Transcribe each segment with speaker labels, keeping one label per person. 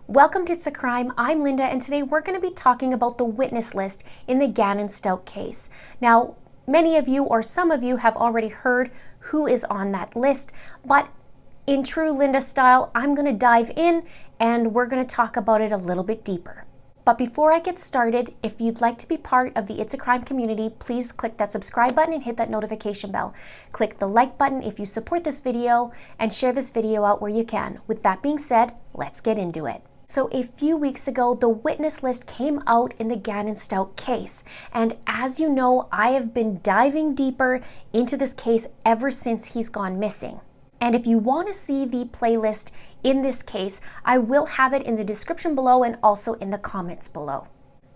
Speaker 1: Welcome to It's a Crime. I'm Linda, and today we're going to be talking about the witness list in the Gannon Stauch case. Now, many of you or some of you have already heard who is on that list, but in true Linda style, I'm going to dive in and we're going to talk about it a little bit deeper. But before I get started, if you'd like to be part of the It's a Crime community, please click that subscribe button and hit that notification bell. Click the like button if you support this video and share this video out where you can. With that being said, let's get into it. So a few weeks ago, the witness list came out in the Gannon Stauch case. And as you know, I have been diving deeper into this case ever since he's gone missing. And if you want to see the playlist in this case, I will have it in the description below and also in the comments below.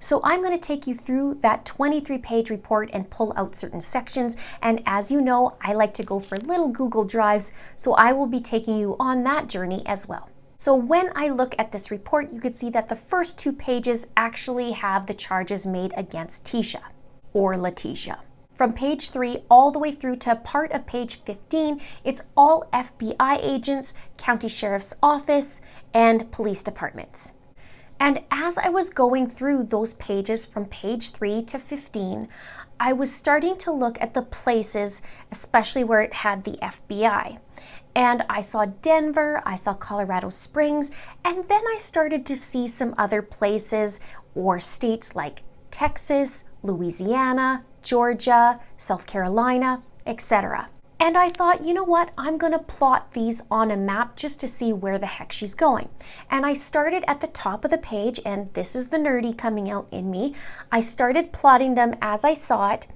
Speaker 1: So I'm going to take you through that 23-page report and pull out certain sections. And as you know, I like to go for little Google Drives, so I will be taking you on that journey as well. So when I look at this report, you can see that the first 2 pages actually have the charges made against Tecia, or Letecia. From page 3 all the way through to part of page 15, it's all FBI agents, county sheriff's office, and police departments. And as I was going through those pages from page 3 to 15, I was starting to look at the places, especially where it had the FBI. And I saw Denver, I saw Colorado Springs, and then I started to see some other places or states like Texas, Louisiana, Georgia, South Carolina, etc. And I thought, you know what, I'm going to plot these on a map just to see where the heck she's going. And I started at the top of the page, and this is the nerdy coming out in me. I started plotting them as I saw it,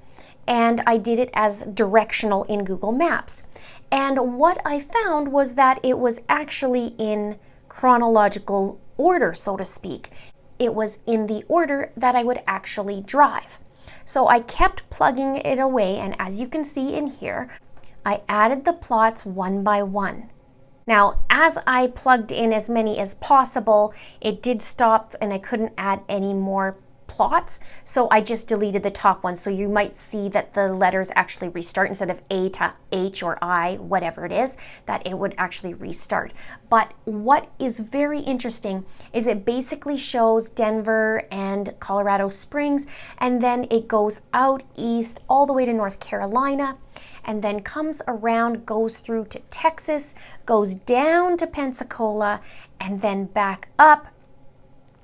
Speaker 1: and I did it as directional in Google Maps. And what I found was that it was actually in chronological order, so to speak. It was in the order that I would actually drive. So I kept plugging it away, and as you can see in here, I added the plots one by one. Now, as I plugged in as many as possible, it did stop and I couldn't add any more plots, so I just deleted the top one. So you might see that the letters actually restart instead of A to H or I, whatever it is, that it would actually restart. But what is very interesting is it basically shows Denver and Colorado Springs, and then it goes out east all the way to North Carolina, and then comes around, goes through to Texas, goes down to Pensacola, and then back up.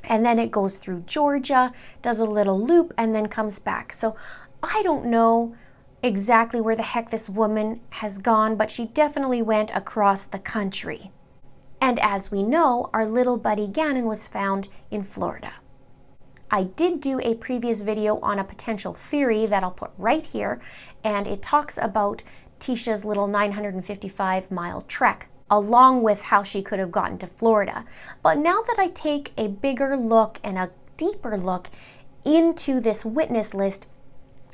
Speaker 1: And then it goes through Georgia, does a little loop, and then comes back. So I don't know exactly where the heck this woman has gone, but she definitely went across the country. And as we know, our little buddy Gannon was found in Florida. I did do a previous video on a potential theory that I'll put right here, and it talks about Tecia's little 955-mile trek, along with how she could have gotten to Florida. But now that I take a bigger look and a deeper look into this witness list,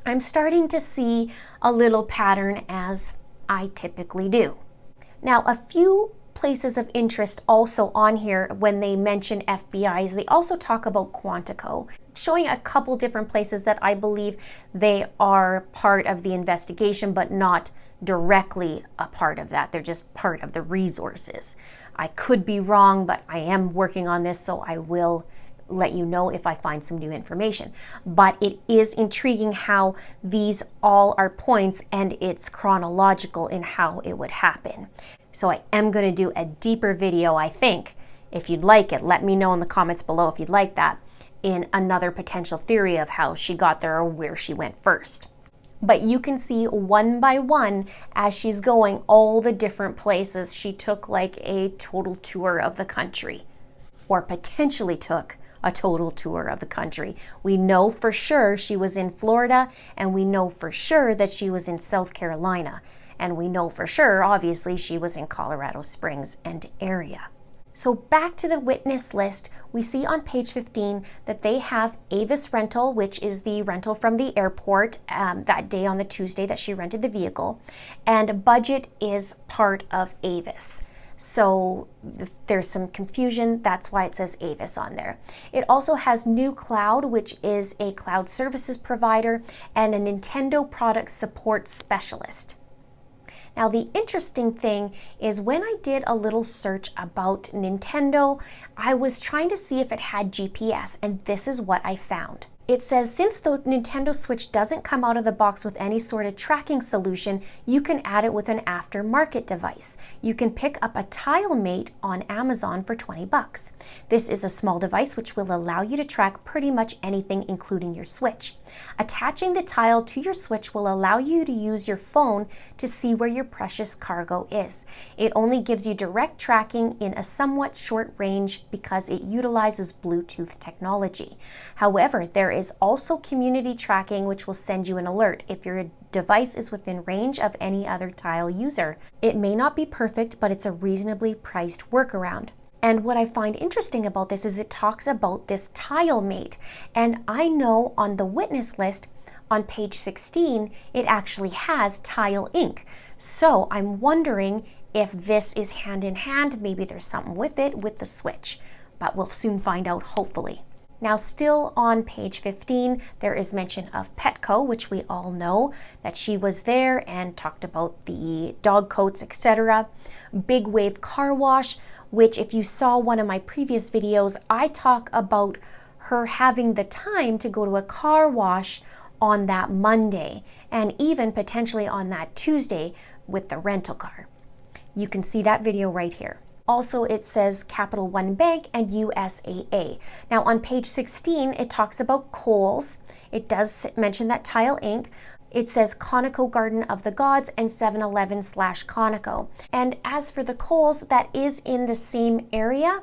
Speaker 1: I'm starting to see a little pattern, as I typically do. Now, a few places of interest also on here when they mention FBI's, they also talk about Quantico, showing a couple different places that I believe they are part of the investigation, but not directly a part of that. They're just part of the resources. I could be wrong, but I am working on this, so I will let you know if I find some new information. But it is intriguing how these all are points and it's chronological in how it would happen. So I am going to do a deeper video, I think. If you'd like it, let me know in the comments below if you'd like that, in another potential theory of how she got there or where she went first. But you can see one by one as she's going all the different places. She took like a total tour of the country, or potentially took a total tour of the country. We know for sure she was in Florida, and we know for sure that she was in South Carolina. And we know for sure, obviously, she was in Colorado Springs and area. So back to the witness list, we see on page 15 that they have Avis rental, which is the rental from the airport that day on the Tuesday that she rented the vehicle. And budget is part of Avis. So there's some confusion. That's why it says Avis on there. It also has New Cloud, which is a cloud services provider, and a Nintendo product support specialist. Now, the interesting thing is when I did a little search about Nintendo, I was trying to see if it had GPS, and this is what I found. It says, since the Nintendo Switch doesn't come out of the box with any sort of tracking solution, you can add it with an aftermarket device. You can pick up a Tile Mate on Amazon for 20 bucks. This is a small device which will allow you to track pretty much anything, including your Switch. Attaching the Tile to your Switch will allow you to use your phone to see where your precious cargo is. It only gives you direct tracking in a somewhat short range because it utilizes Bluetooth technology. However, there is also community tracking, which will send you an alert if your device is within range of any other Tile user. It may not be perfect, but it's a reasonably priced workaround. And what I find interesting about this is it talks about this Tile Mate. And I know on the witness list on page 16, it actually has Tile Inc. So I'm wondering if this is hand in hand. Maybe there's something with it with the Switch, but we'll soon find out, hopefully. Now, still on page 15, there is mention of Petco, which we all know that she was there and talked about the dog coats, etc. Big Wave Car Wash, which if you saw one of my previous videos, I talk about her having the time to go to a car wash on that Monday and even potentially on that Tuesday with the rental car. You can see that video right here. Also, it says Capital One Bank and USAA. Now, on page 16, it talks about Kohl's. It does mention that Tile Inc. It says Conoco Garden of the Gods and 7-Eleven/Conoco. And as for the Kohl's, that is in the same area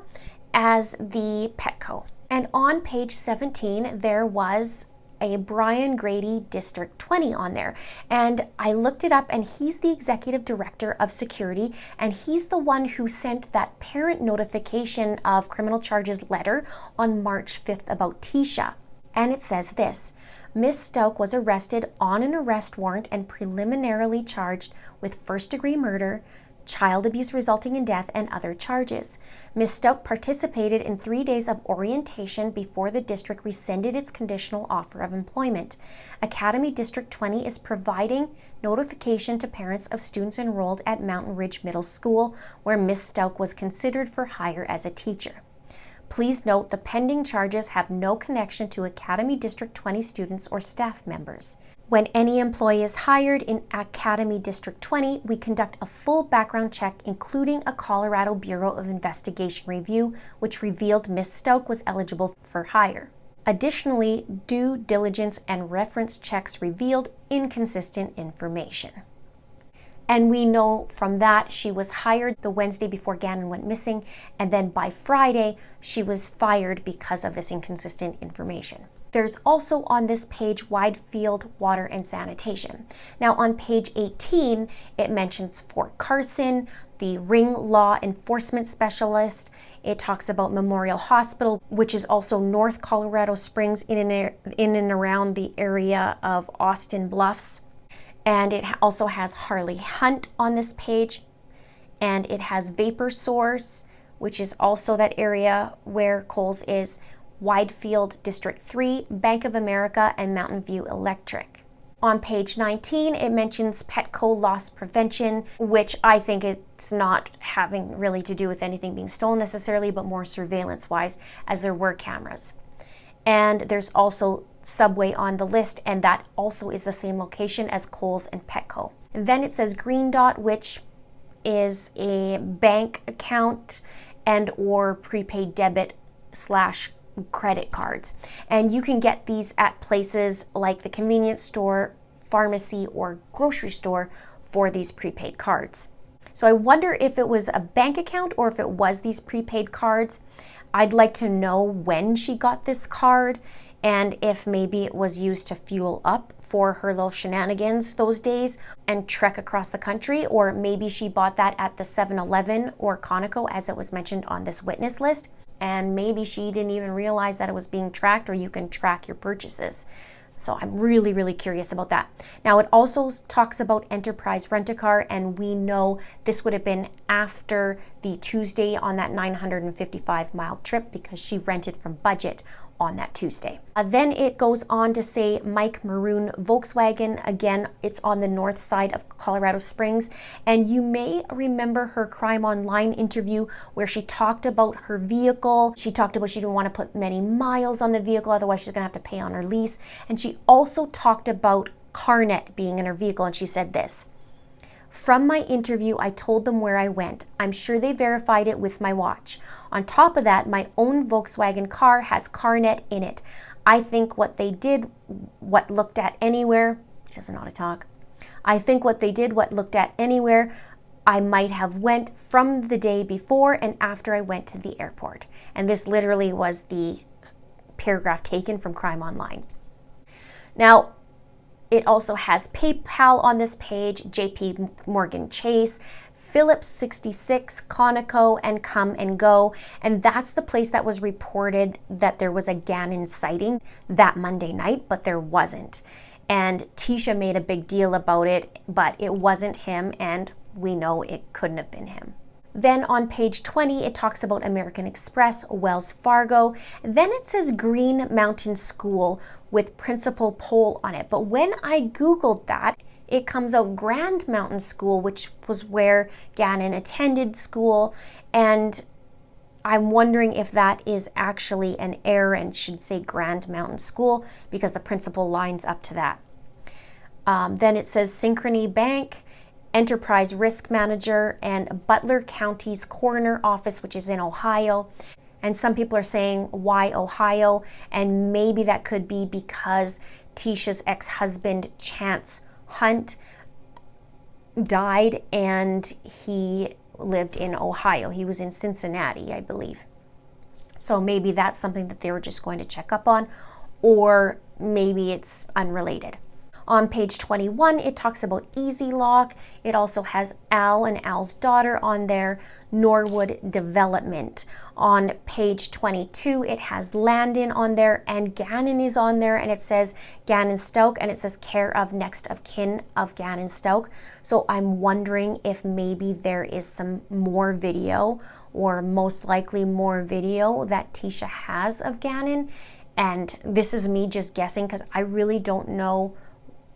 Speaker 1: as the Petco. And on page 17, there was a Brian Grady District 20 on there. And I looked it up, and he's the executive director of security, and he's the one who sent that parent notification of criminal charges letter on March 5th about Tecia. And it says this: Miss Stauch was arrested on an arrest warrant and preliminarily charged with first-degree murder, child abuse resulting in death, and other charges. Ms. Stauch participated in 3 days of orientation before the district rescinded its conditional offer of employment. Academy District 20 is providing notification to parents of students enrolled at Mountain Ridge Middle School, where Ms. Stauch was considered for hire as a teacher. Please note the pending charges have no connection to Academy District 20 students or staff members. When any employee is hired in Academy District 20, we conduct a full background check, including a Colorado Bureau of Investigation review, which revealed Ms. Stauch was eligible for hire. Additionally, due diligence and reference checks revealed inconsistent information. And we know from that she was hired the Wednesday before Gannon went missing, and then by Friday she was fired because of this inconsistent information. There's also on this page Wide Field Water and Sanitation. Now on page 18, it mentions Fort Carson, the Ring Law Enforcement Specialist. It talks about Memorial Hospital, which is also North Colorado Springs in and around the area of Austin Bluffs. And it also has Harley Hunt on this page. And it has Vapor Source, which is also that area where Kohl's is, Widefield District 3, Bank of America, and Mountain View Electric. On page 19, it mentions Petco loss prevention, which I think it's not having really to do with anything being stolen necessarily, but more surveillance-wise, as there were cameras. And there's also Subway on the list, and that also is the same location as Kohl's and Petco. And then it says Green Dot, which is a bank account and or prepaid debit / credit cards. And you can get these at places like the convenience store, pharmacy, or grocery store for these prepaid cards. So I wonder if it was a bank account or if it was these prepaid cards. I'd like to know when she got this card and if maybe it was used to fuel up for her little shenanigans those days and trek across the country, or maybe she bought that at the 7-Eleven or Conoco as it was mentioned on this witness list. And maybe she didn't even realize that it was being tracked, or you can track your purchases. So I'm really, really curious about that. Now, it also talks about Enterprise Rent-A-Car, and we know this would have been after the Tuesday on that 955-mile trip because she rented from Budget on that Tuesday. Then it goes on to say Mike Maroon Volkswagen. Again, it's on the north side of Colorado Springs. And you may remember her Crime Online interview where she talked about her vehicle. She talked about she didn't want to put many miles on the vehicle, otherwise she's going to have to pay on her lease. And she also talked about CarNet being in her vehicle, and she said this: "From my interview, I told them where I went. I'm sure they verified it with my watch. On top of that, my own Volkswagen car has CarNet in it. I think what they did, what looked at anywhere," she doesn't know how to talk. "I think what they did, what looked at anywhere, I might have went from the day before and after I went to the airport." And this literally was the paragraph taken from Crime Online. Now, it also has PayPal on this page, JP Morgan Chase, Phillips 66, Conoco, and Come and Go. And that's the place that was reported that there was a Gannon sighting that Monday night, but there wasn't. And Tecia made a big deal about it, but it wasn't him, and we know it couldn't have been him. Then on page 20, it talks about American Express, Wells Fargo. Then it says Green Mountain School with Principal Pole on it. But when I Googled that, it comes out Grand Mountain School, which was where Gannon attended school. And I'm wondering if that is actually an error and should say Grand Mountain School because the principal lines up to that. Then it says Synchrony Bank, Enterprise Risk Manager, and Butler County's Coroner Office, which is in Ohio. And some people are saying, why Ohio? And maybe that could be because Tecia's ex-husband, Chance Hunt, died and he lived in Ohio. He was in Cincinnati, I believe. So maybe that's something that they were just going to check up on, or maybe it's unrelated. On page 21, it talks about Easy Lock. It also has Al and Al's daughter on there, Norwood Development. On page 22, it has Landon on there, and Gannon is on there, and it says Gannon Stauch, and it says care of next of kin of Gannon Stauch. So I'm wondering if maybe there is some more video, or most likely more video that Tecia has of Gannon. And this is me just guessing because I really don't know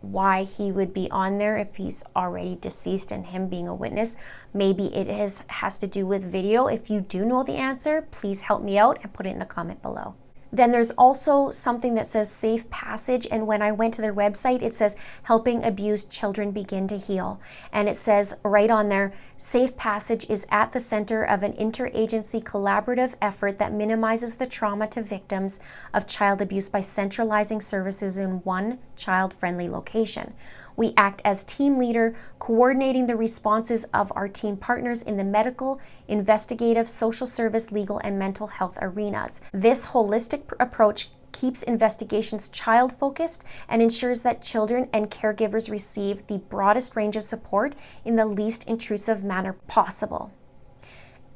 Speaker 1: why he would be on there if he's already deceased and him being a witness. Maybe it has to do with video. If you do know the answer, please help me out and put it in the comment below. Then there's also something that says Safe Passage, and when I went to their website, it says helping abused children begin to heal. And it says right on there, Safe Passage is at the center of an interagency collaborative effort that minimizes the trauma to victims of child abuse by centralizing services in one child-friendly location. We act as team leader, coordinating the responses of our team partners in the medical, investigative, social service, legal, and mental health arenas. This holistic approach keeps investigations child-focused and ensures that children and caregivers receive the broadest range of support in the least intrusive manner possible.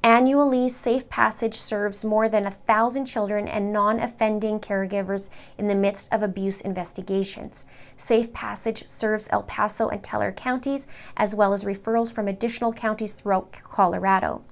Speaker 1: Annually, Safe Passage serves more than 1,000 children and non-offending caregivers in the midst of abuse investigations. Safe Passage serves El Paso and Teller counties, as well as referrals from additional counties throughout Colorado.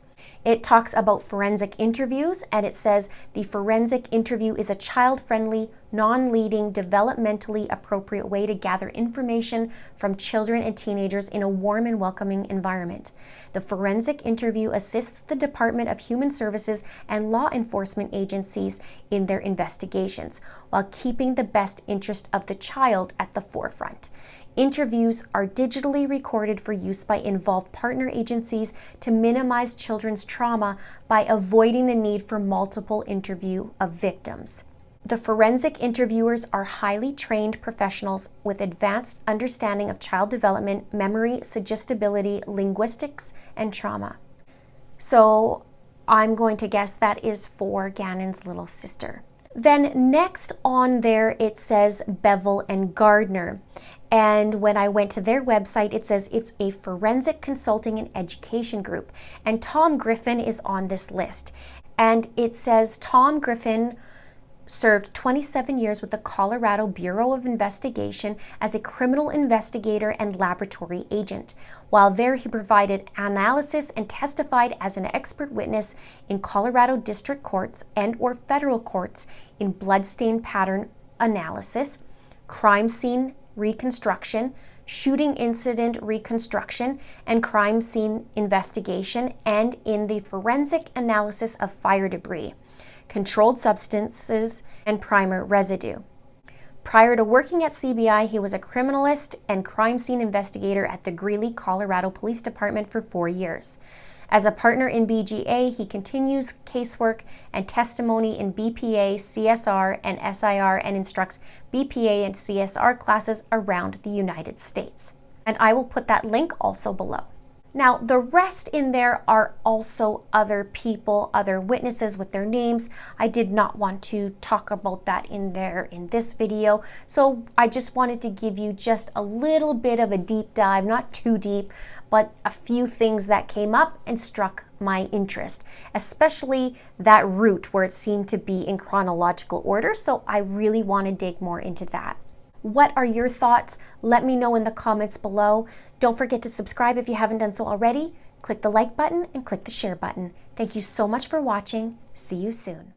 Speaker 1: It talks about forensic interviews, and it says the forensic interview is a child-friendly, non-leading, developmentally appropriate way to gather information from children and teenagers in a warm and welcoming environment. The forensic interview assists the Department of Human Services and law enforcement agencies in their investigations, while keeping the best interest of the child at the forefront. Interviews are digitally recorded for use by involved partner agencies to minimize children's trauma by avoiding the need for multiple interview of victims. The forensic interviewers are highly trained professionals with advanced understanding of child development, memory, suggestibility, linguistics, and trauma. So I'm going to guess that is for Gannon's little sister. Then next on there, it says Bevel and Gardner. And when I went to their website, it says it's a forensic consulting and education group. And Tom Griffin is on this list. And it says Tom Griffin served 27 years with the Colorado Bureau of Investigation as a criminal investigator and laboratory agent. While there, he provided analysis and testified as an expert witness in Colorado district courts and/or federal courts in bloodstain pattern analysis, crime scene reconstruction, shooting incident reconstruction, and crime scene investigation, and in the forensic analysis of fire debris, controlled substances, and primer residue. Prior to working at CBI, he was a criminalist and crime scene investigator at the Greeley, Colorado Police Department for 4 years. As a partner in BGA, he continues casework and testimony in BPA, CSR, and SIR, and instructs BPA and CSR classes around the United States. And I will put that link also below. Now, the rest in there are also other people, other witnesses with their names. I did not want to talk about that in this video, so I just wanted to give you just a little bit of a deep dive, not too deep, but a few things that came up and struck my interest, especially that route where it seemed to be in chronological order, so I really want to dig more into that. What are your thoughts? Let me know in the comments below. Don't forget to subscribe if you haven't done so already. Click the like button and click the share button. Thank you so much for watching. See you soon.